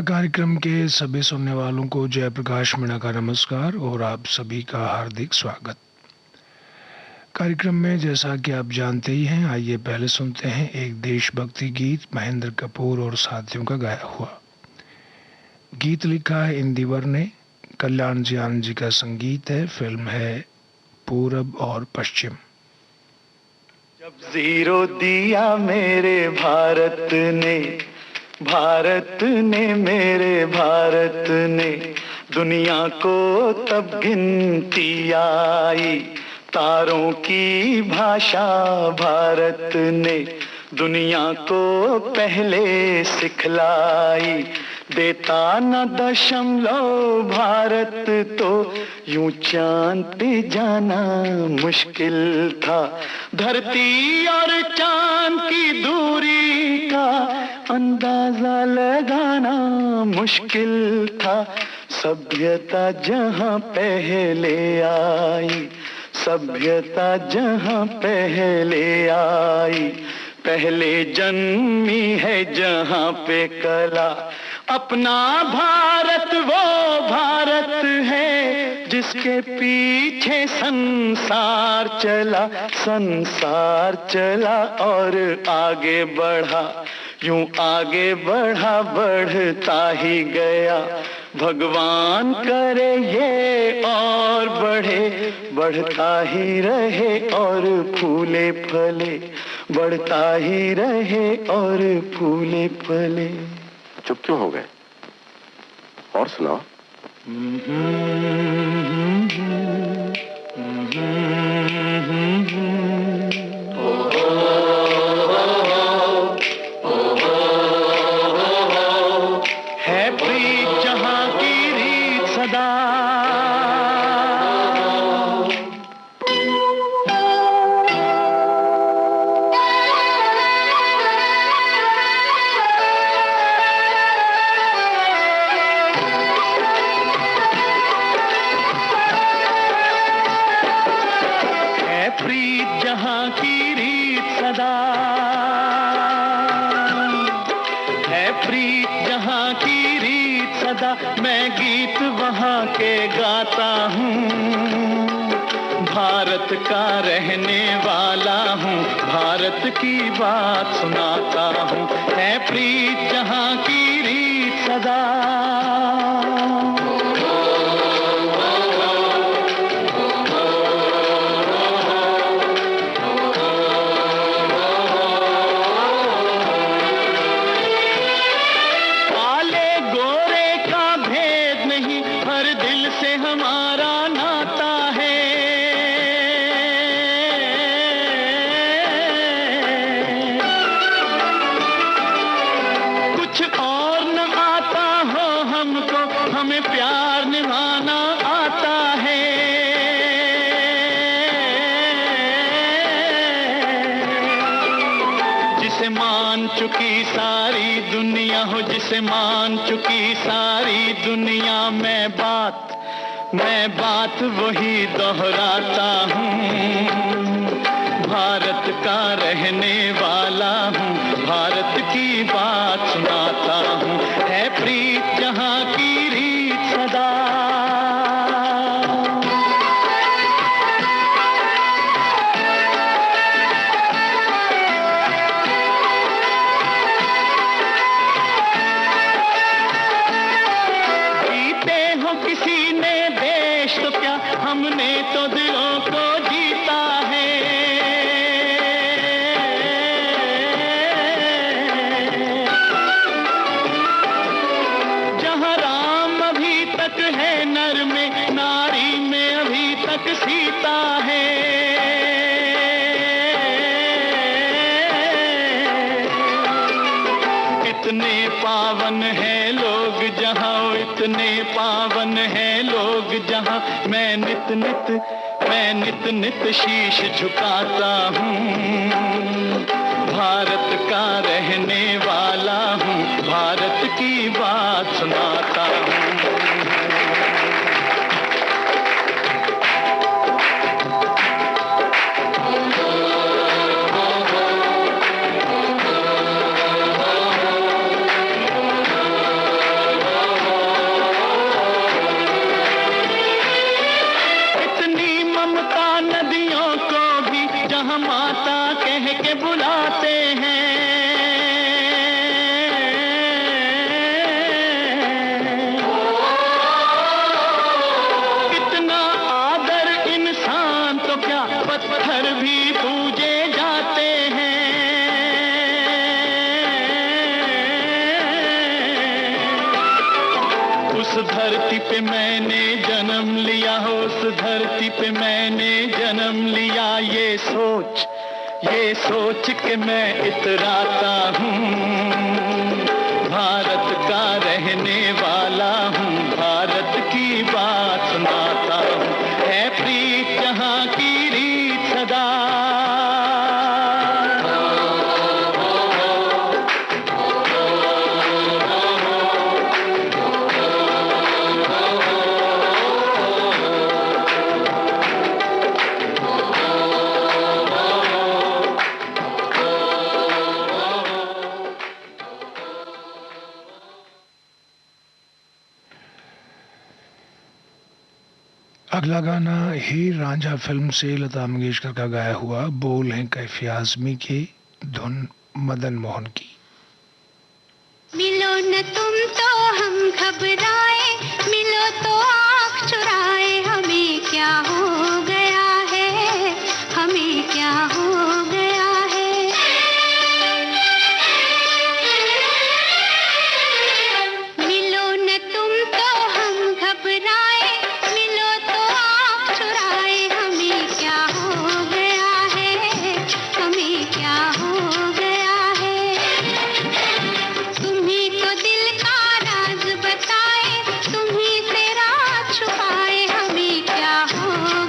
कार्यक्रम के सभी सुनने वालों को जयप्रकाश मीणा का नमस्कार और आप सभी का हार्दिक स्वागत। कार्यक्रम में जैसा कि आप जानते ही हैं, आइए पहले सुनते हैं एक देशभक्ति गीत महेंद्र कपूर और साथियों का गाया हुआ। गीत लिखा है इंदिवर ने, कल्याण जी आनंद जी का संगीत है, फिल्म है पूरब और पश्चिम। जब जीरो दिया मेरे भारत ने मेरे भारत ने, दुनिया को तब गिनती आई। तारों की भाषा भारत ने दुनिया को पहले सिखलाई। देता न दशमलव भारत तो यूं चांद पे जाना मुश्किल था। धरती और चांद की दूरी का अंदाजा लगाना मुश्किल था। सभ्यता जहां पहले आई, सभ्यता जहां पहले आई, पहले जन्मी है जहां पे कला। अपना भारत वो भारत है जिसके पीछे संसार चला और आगे बढ़ा। यूं आगे बढ़ा, बढ़ता ही गया। भगवान करे ये और बढ़े, बढ़ता ही रहे और फूले फले, बढ़ता ही रहे और फूले फले। चुप क्यों हो गए? और सुनाओ। है प्रीत जहां की रीत सदा, जहां की रीत सदा है, प्रीत जहां की रीत सदा। मैं गीत वहां के गाता हूँ, भारत का रहने वाला हूँ, भारत की बात सुनाता हूँ। है प्रीत जहां की रीत सदा। हमें प्यार निभाना आता है। जिसे मान चुकी सारी दुनिया हो, जिसे मान चुकी सारी दुनिया, मैं बात वही दोहराता हूँ। भारत का रहने वाला हूँ, भारत की बात सुनाता हूँ। है प्रीत जहां की रीत सदा। जीते हो किसी ने देश तो क्या, हमने तो दिलों को जीता है। जहां राम अभी तक है नर में, नारी में अभी तक सीता है। इतने पावन है लोग जहां, इतने पावन है लोग जहां, मैं नित नित शीश झुकाता हूँ। भारत का रहने वाला हूँ, भारत की बात सुनाता हूँ। नदियों को भी जहां माता कह के बुलाते हैं। इतना आदर इंसान तो क्या पत्थर भी पूजे जाते हैं। उस धरती पे मैंने जन्म लिया, उस धरती पे मैंने जन्म लिया, ये सोच के मैं इतराता हूँ। भारत का रहने वाला हूँ, भारत की बात सुनाता हूँ। है प्रीत जहाँ की रीत सदा, अगला गाना हीर रांझा फिल्म से लता मंगेशकर का गाया हुआ, बोल हैं कैफी आजमी के, धुन मदन मोहन की। मिलो न तुम तो हम घबराए, मिलो तो आँख चुराए, हमें क्या हो गया है, हमें क्या हो गया है। मिलो न तुम तो हम घबराए, मिलो तो आँख चुराए, हमें क्या हो गया है, हमें क्या हो गया है। तुम्ही तो दिल का राज बताए, तुम्ही से राज छुपाए, हमें क्या हो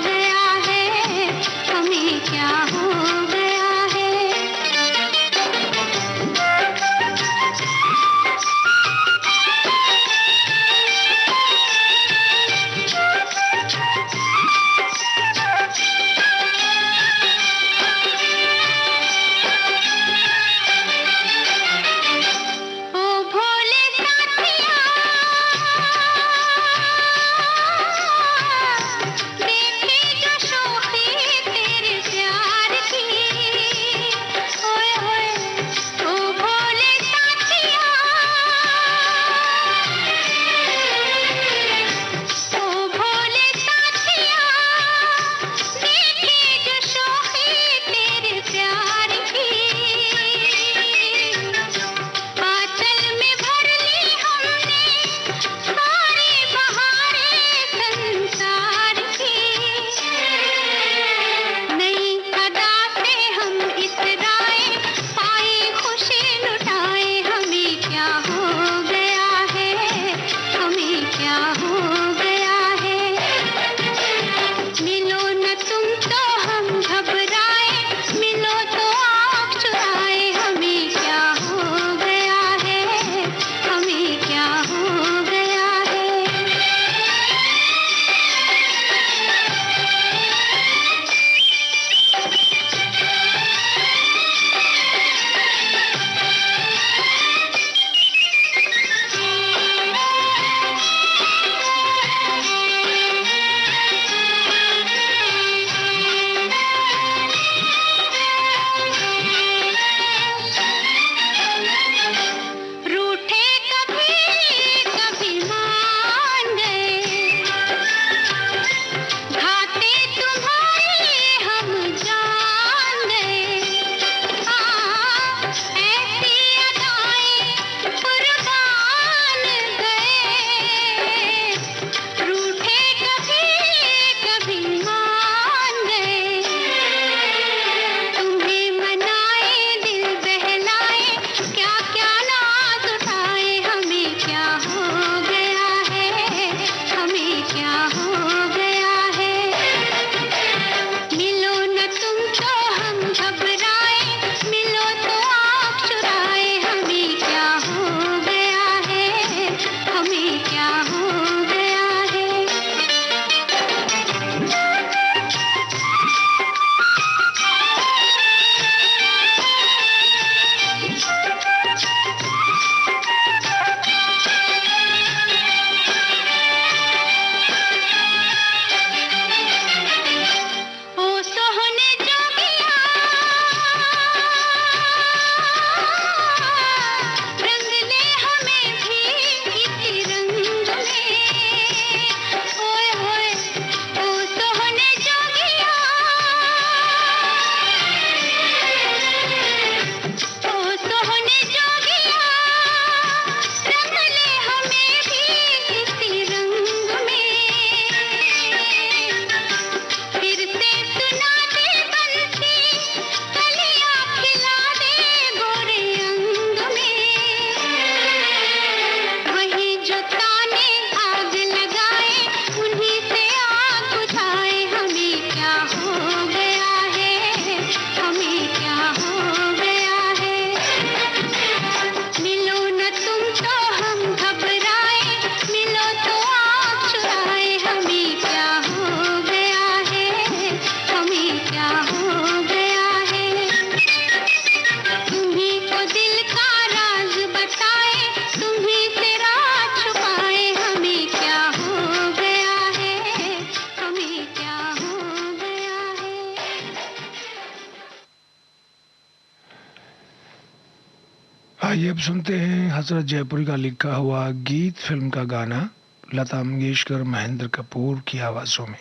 आइए अब सुनते हैं हजरत जयपुरी का लिखा हुआ गीत फिल्म का गाना लता मंगेशकर महेंद्र कपूर की आवाजों में।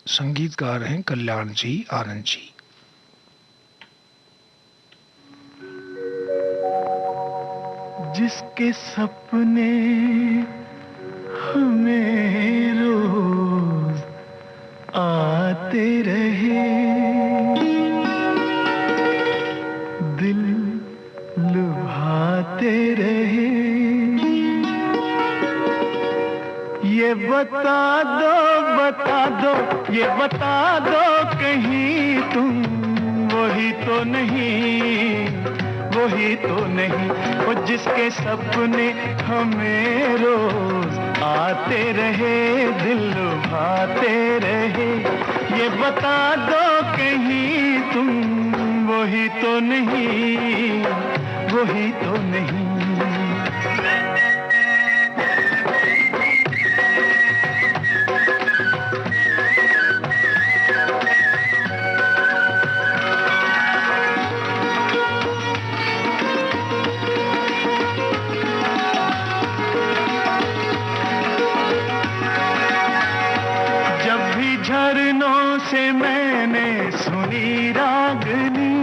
संगीतकार हैं कल्याण जी आनंद जी। जिसके सपने हमें रोज आते रहे, दिल लुभाते रहे, ये बता दो, ये बता दो कहीं तुम वही तो नहीं, वही तो नहीं। वो जिसके सपने हमें रोज आते रहे, दिल लुभाते रहे, ये बता दो कहीं तुम वही तो नहीं, वही तो नहीं। झरनों से मैंने सुनी रागनी,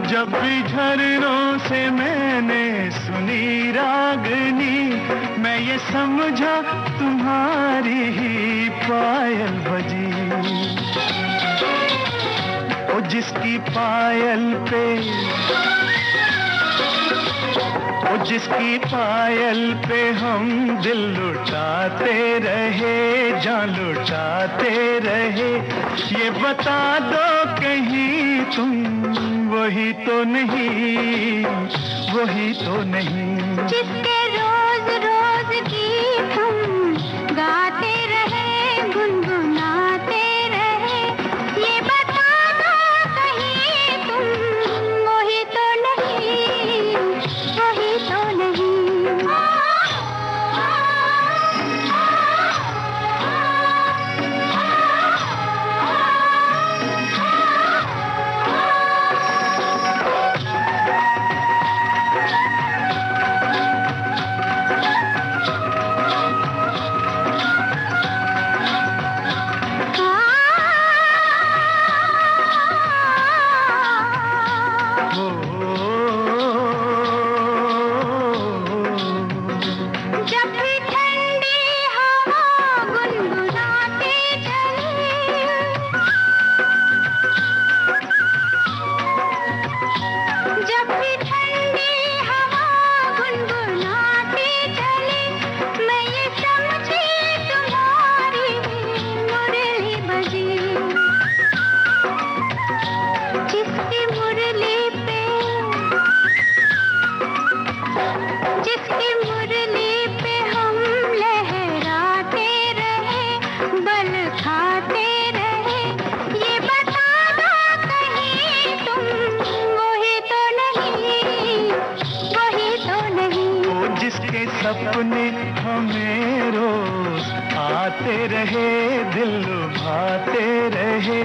जब भी झरनों से मैंने सुनी रागनी, मैं ये समझा तुम्हारी ही पायल बजी। ओ जिसकी पायल पे, ओ जिसकी पायल पे हम दिल लुटाते रहे, जान लुटाते रहे, ये बता दो कहीं तुम वही तो नहीं, वही तो नहीं। जिसके रोज रोज गीत हम गाते रहे, गुनगुनाते रहे, ये बता दो कहीं तुम वही तो नहीं, वही तो नहीं। सपने हमें रोज आते रहे, दिल लुभाते रहे,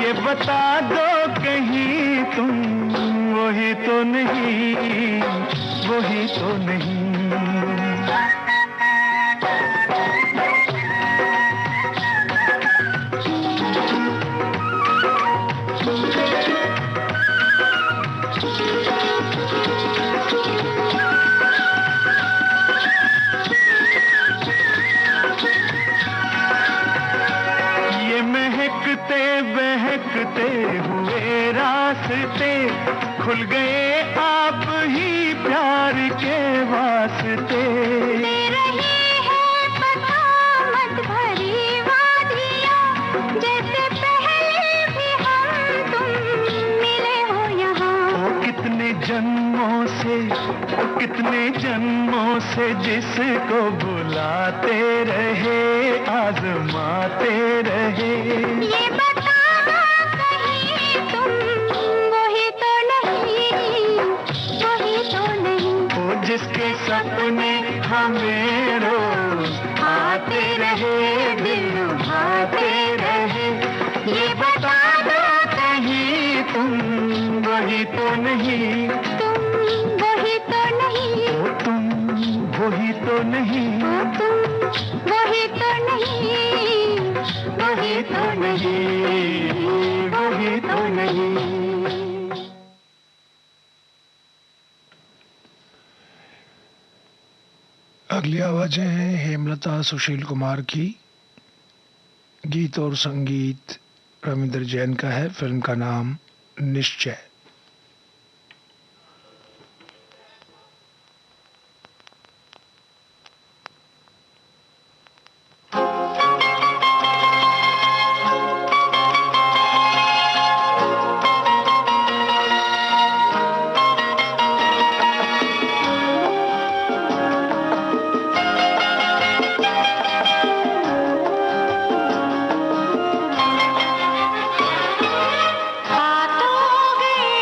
ये बता दो कहीं तुम वही तो नहीं, वही तो नहीं। बहकते हुए रास्ते खुल गए आप ही प्यार के वास्ते। दे रही है पता मत भरी वादियाँ, जैसे पहले भी हम तुम मिले हो यहाँ। ओ कितने जन्मों से जिसको बुलाते रहे, आजमाते रहे, ये बता दो कहीं तुम वही तो नहीं, वही तो नहीं। वो जिसके सपने हमें रोज आते रहे, दिल लुभाते रहे, ये बता दो कहीं नहीं, तुम वही तो नहीं, ओ तुम वही तो नहीं, ओ तुम वही तो नहीं, वही तो नहीं, वही तो नहीं। अगली आवाजें हैं हेमलता सुशील कुमार की। गीत और संगीत रविंद्र जैन का है। फिल्म का नाम निश्चय। हाथों गए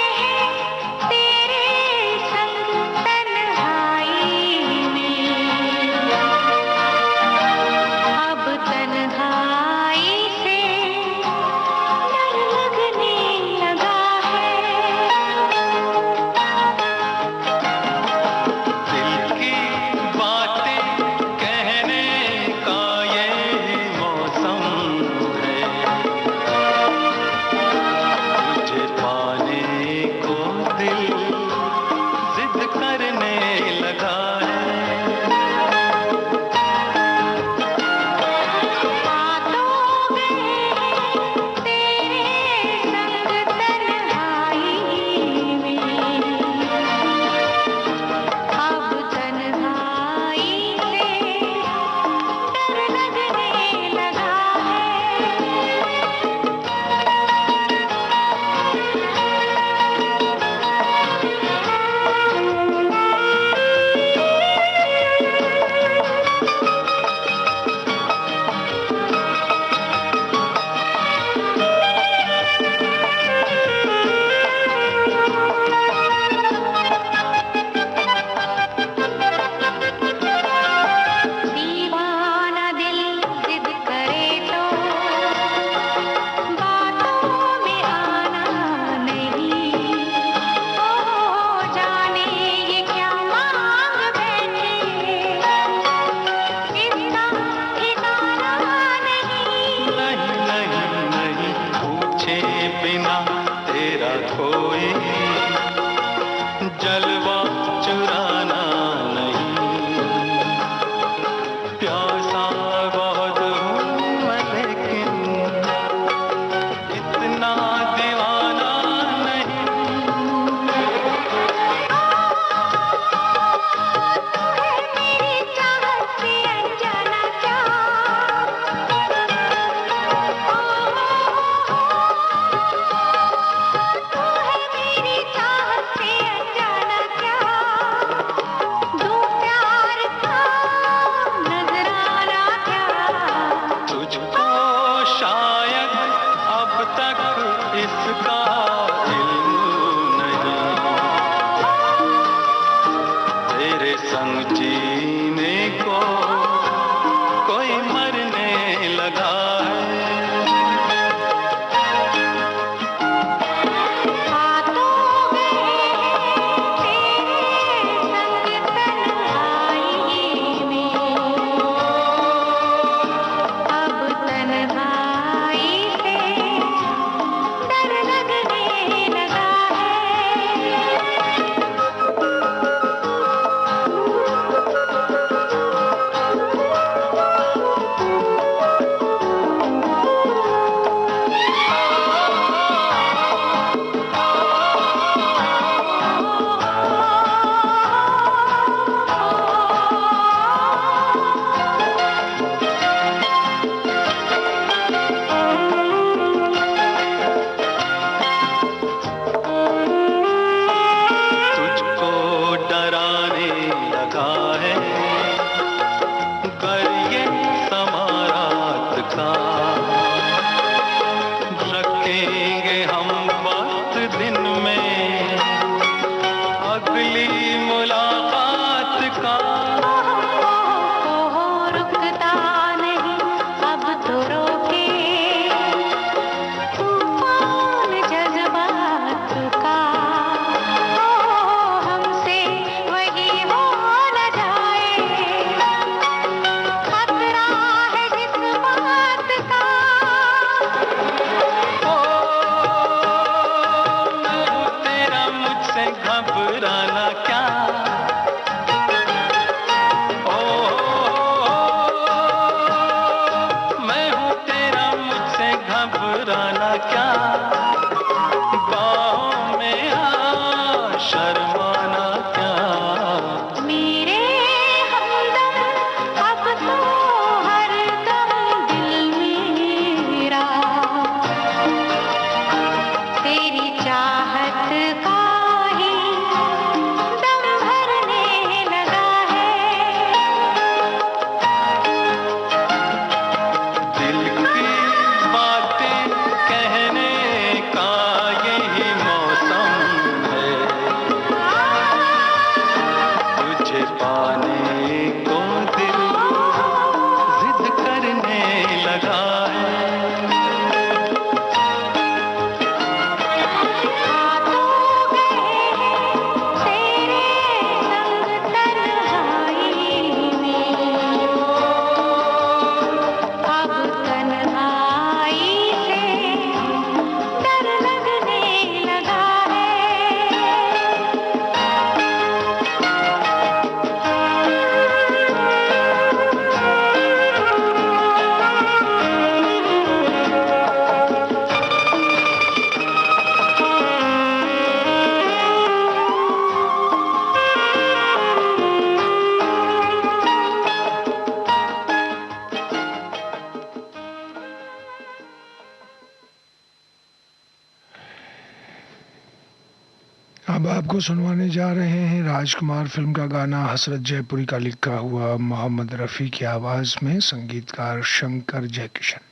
अब आपको सुनवाने जा रहे हैं राजकुमार फिल्म का गाना हसरत जयपुरी का लिखा हुआ मोहम्मद रफ़ी की आवाज में, संगीतकार शंकर जयकिशन।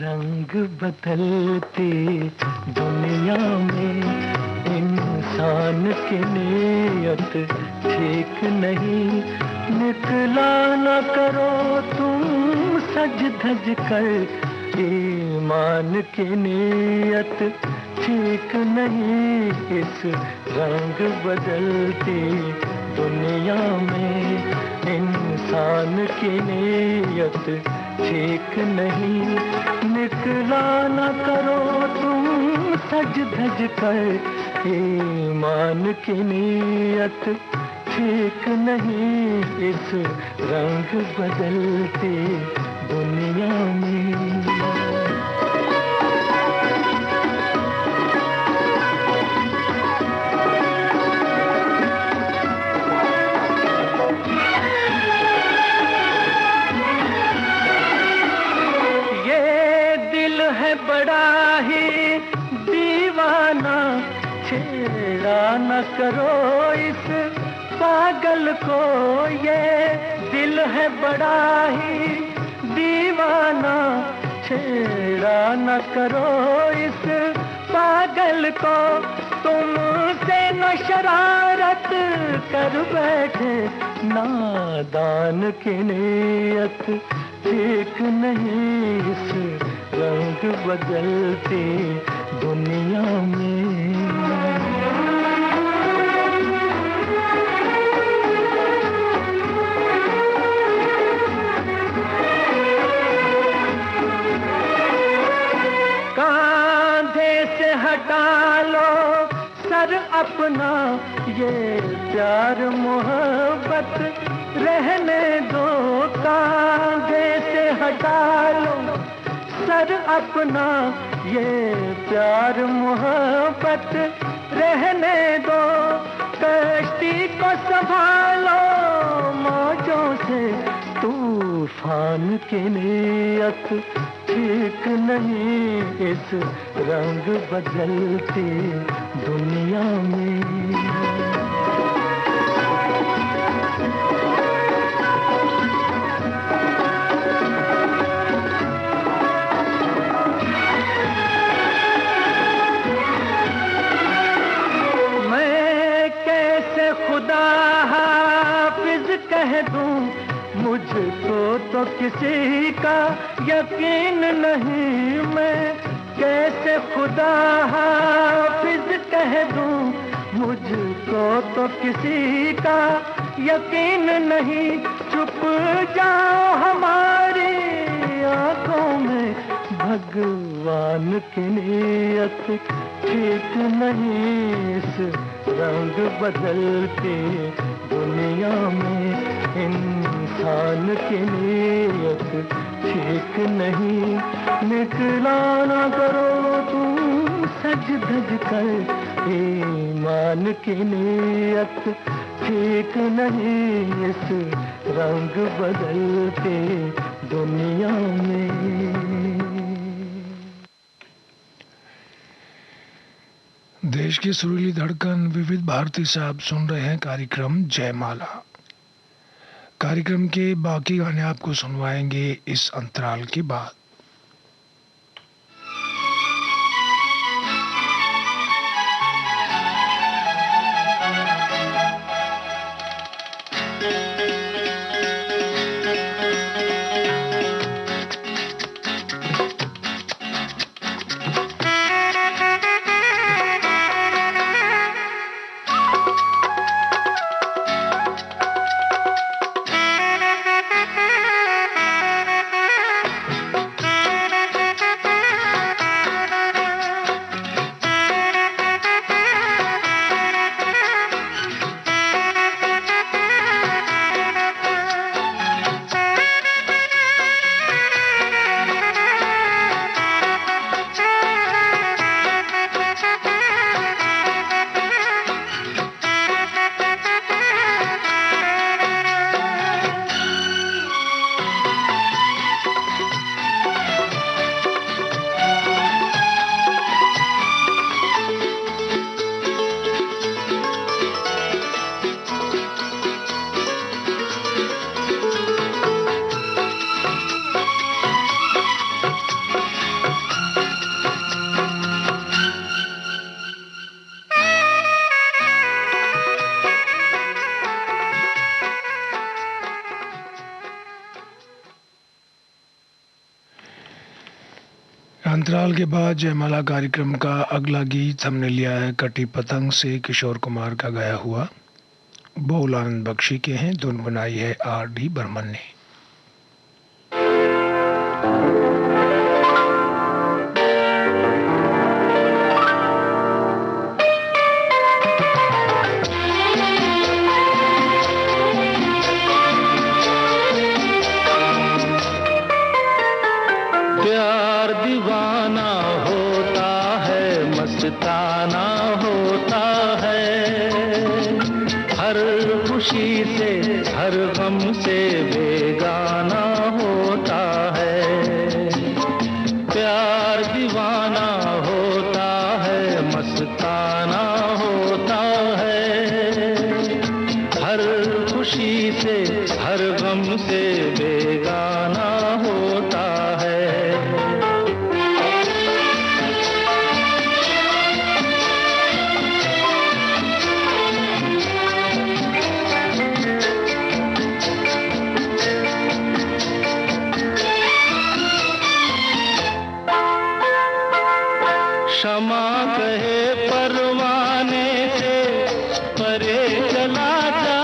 रंग बदलती दुनिया में इंसान की नीयत ठीक नहीं, निकला न करो तुम सज धज कर, ईमान की नीयत ठीक नहीं। इस रंग बदलती दुनिया में इंसान की नीयत ठीक नहीं, निकला न करो तुम सज धज कर, ईमान की नीयत ठीक नहीं। इस रंग बदलती दुनिया में बड़ा ही दीवाना, छेड़ा न करो इस पागल को। ये दिल है बड़ा ही दीवाना, छेड़ा न करो इस पागल को। तुमसे न शरारत कर बैठे नादान की नीयत ठीक नहीं। इस रंग बदलती दुनिया में कांधे से हटा लो सर अपना, ये प्यार मोहब्बत रहने दो। कांधे से हटा लो सर अपना, ये प्यार मोहब्बत रहने दो। कश्ती को संभालो मौजों से, तूफान की नीयत ठीक नहीं। इस रंग बदलती दुनिया में खुदा हाफिज कह दूं, मुझको तो किसी का यकीन नहीं। मैं कैसे खुदा हाफिज कह दूं, मुझको तो किसी का यकीन नहीं। चुप जाओ हमारी आंखों में, भगवान की नीयत ठीक नहीं। इस रंग बदलती दुनिया में इंसान की नीयत ठीक नहीं, निकला ना करो तुम सज धज कर, ईमान की नीयत ठीक नहीं। इस रंग बदलती दुनिया में देश की सुरीली धड़कन विविध भारती से आप सुन रहे हैं कार्यक्रम जयमाला। कार्यक्रम के बाकी गाने आपको सुनवाएंगे इस अंतराल के बाद। अंतराल के बाद जयमाला कार्यक्रम का अगला गीत हमने लिया है कटी पतंग से किशोर कुमार का गाया हुआ। बोल आनंद बख्शी के हैं, धुन बनाई है R.D. बर्मन ने। प्यार दीवाना होता है, मस्ताना होता है, हर खुशी से हर गम से बेगाना होता है। प्यार दीवाना होता है, मस्ताना होता है, हर खुशी से हर गम से बेगाना होता है। क्षमा कहे परवाने से परे चला जा,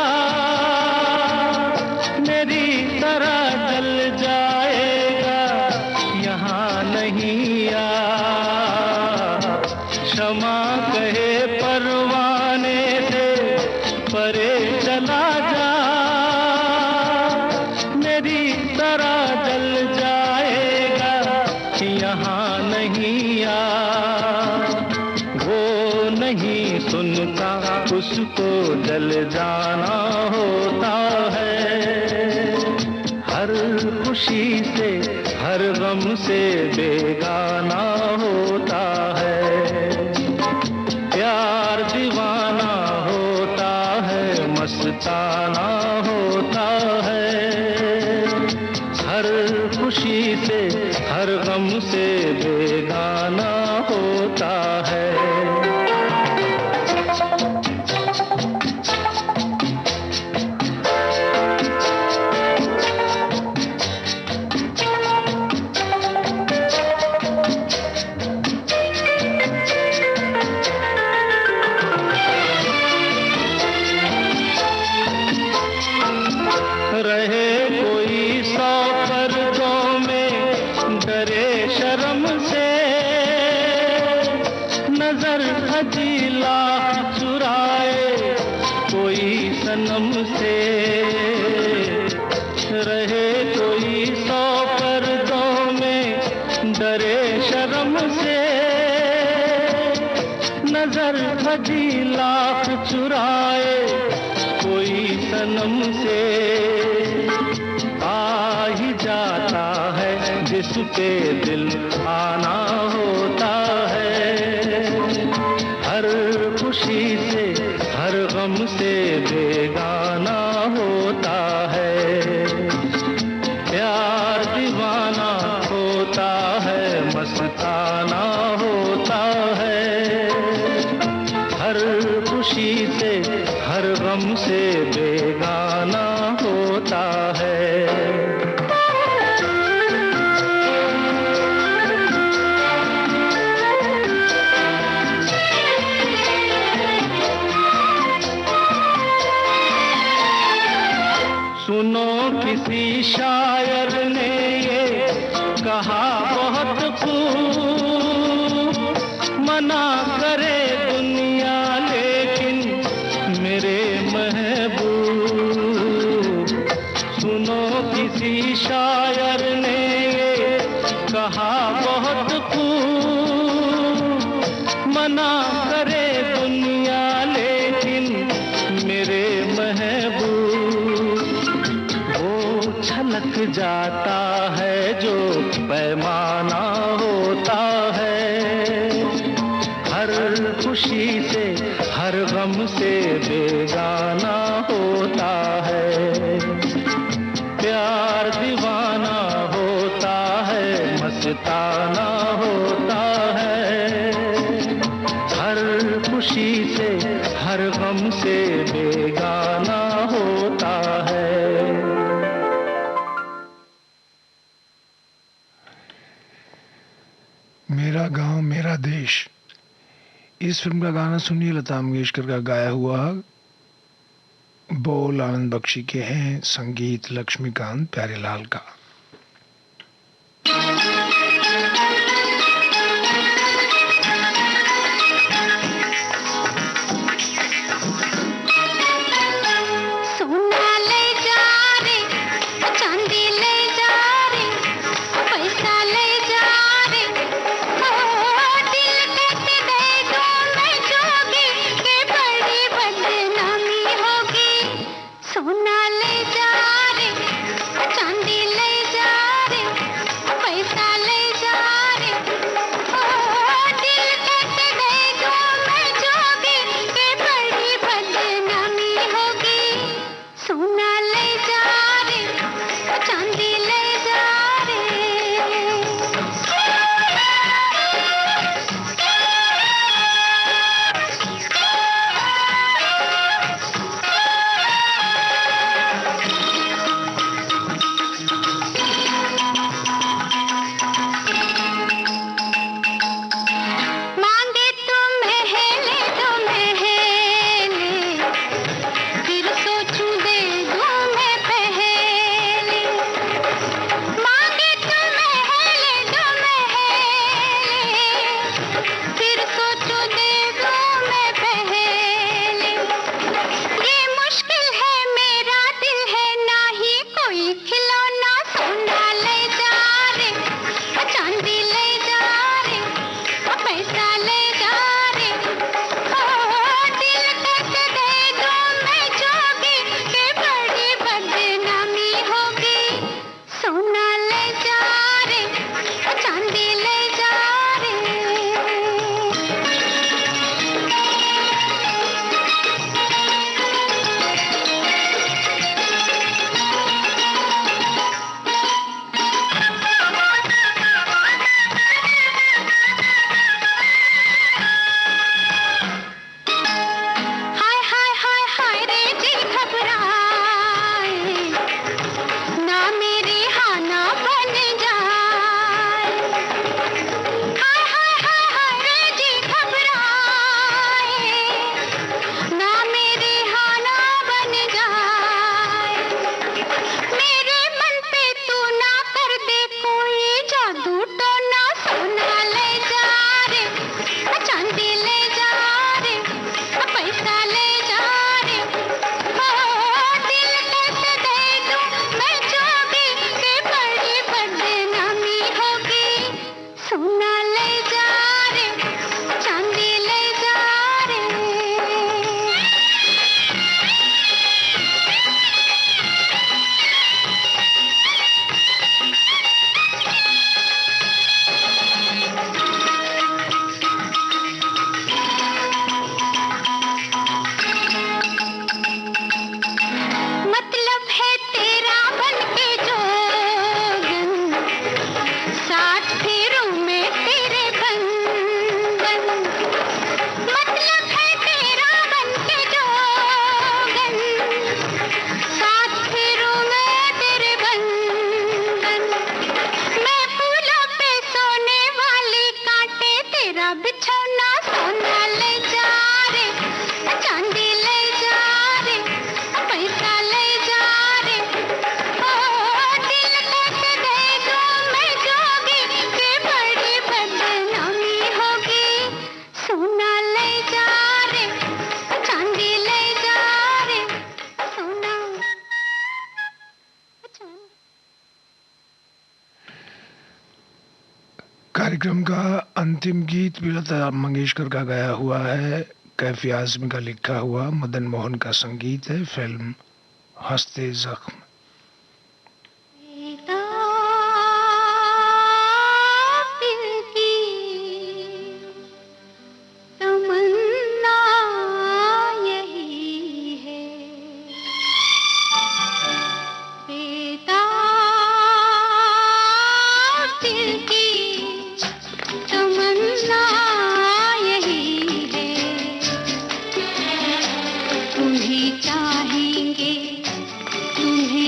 मेरी तरह जल जाएगा यहाँ नहीं आ। क्षमा कहे परवाने से परे चला जा, मेरी तरह जल जाएगा यहाँ नहीं आ। नहीं सुनता उसको जल जाना होता है, हर खुशी से हर गम से बेगाना होता है। प्यार दीवाना होता है, मस्ताना होता है, हर खुशी से हर गम से बेगाना होता है। रहे कोई सौ पर्दों में डरे शर्म से, नजर हजीला चुराए कोई सनम से। रहे कोई सौ पर्दों में डरे शर्म से, नजर हजीला चुराए कोई सनम से। आ ही जाता है जिस पे दिल आना होता है, हर खुशी से हर गम से बेगाना होता है। प्यार दीवाना होता है, मस्ताना होता है, हर खुशी से हर गम से बेगाना होता है। सुनो किसी शायर ने ये कहा बहुत खूब, मना करे दुनिया लेकिन मेरे महबूब। सुनो किसी शायर ने ये कहा बहुत खूब, मना करे दुनिया लेकिन मेरे महबूब। छलक जाता है जो पैमाना होता है, हर खुशी से हर गम से बेगाना होता है। प्यार दीवाना होता है, मस्ताना होता है, हर खुशी से हर गम से बेगाना होता है। मेरा गांव मेरा देश, इस फिल्म का गाना सुनिए, लता मंगेशकर का गाया हुआ। बोल आनंद बख्शी के हैं, संगीत लक्ष्मीकांत प्यारेलाल का। कार्यक्रम का अंतिम गीत भी लता मंगेशकर का गाया हुआ है, कैफी आजमी का लिखा हुआ, मदन मोहन का संगीत है, फिल्म हंसते जख्म। तुम्हें चाहेंगे, तुम्हें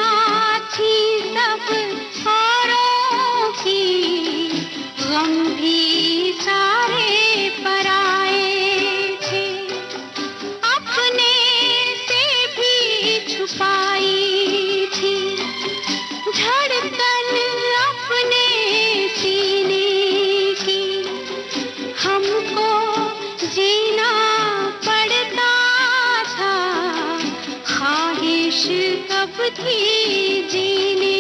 दुनिया थी सब औरों की, गम भी सारे पराए थे, अपने से भी छुपाई थी धड़कन अपने सीने की। हमको जीना पड़ता था, ख्वाहिश कब थी जीने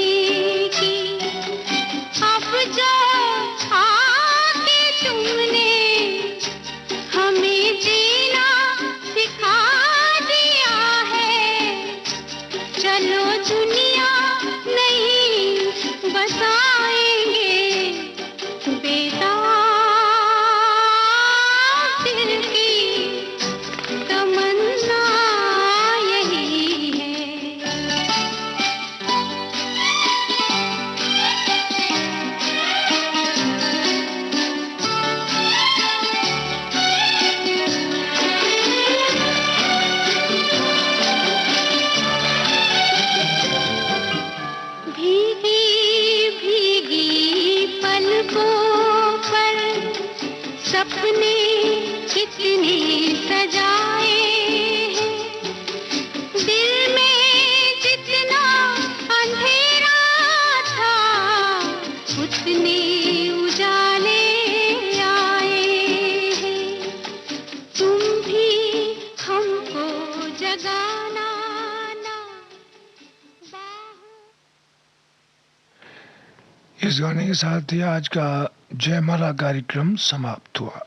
की। अब जो आके तुमने हमें जीना सिखा दिया है, चलो दुनिया नहीं बसाएंगे बेदाग दिल की तमन्ना यही है। भीगी भीगी पलकों पर सपने कितने सजाए हैं, दिल में जितना अंधेरा था उतने उजाले आए हैं। तुम भी हमको जगाना ना बाहों। इस गाने के साथ ही आज का जयमाला कार्यक्रम समाप्त हुआ।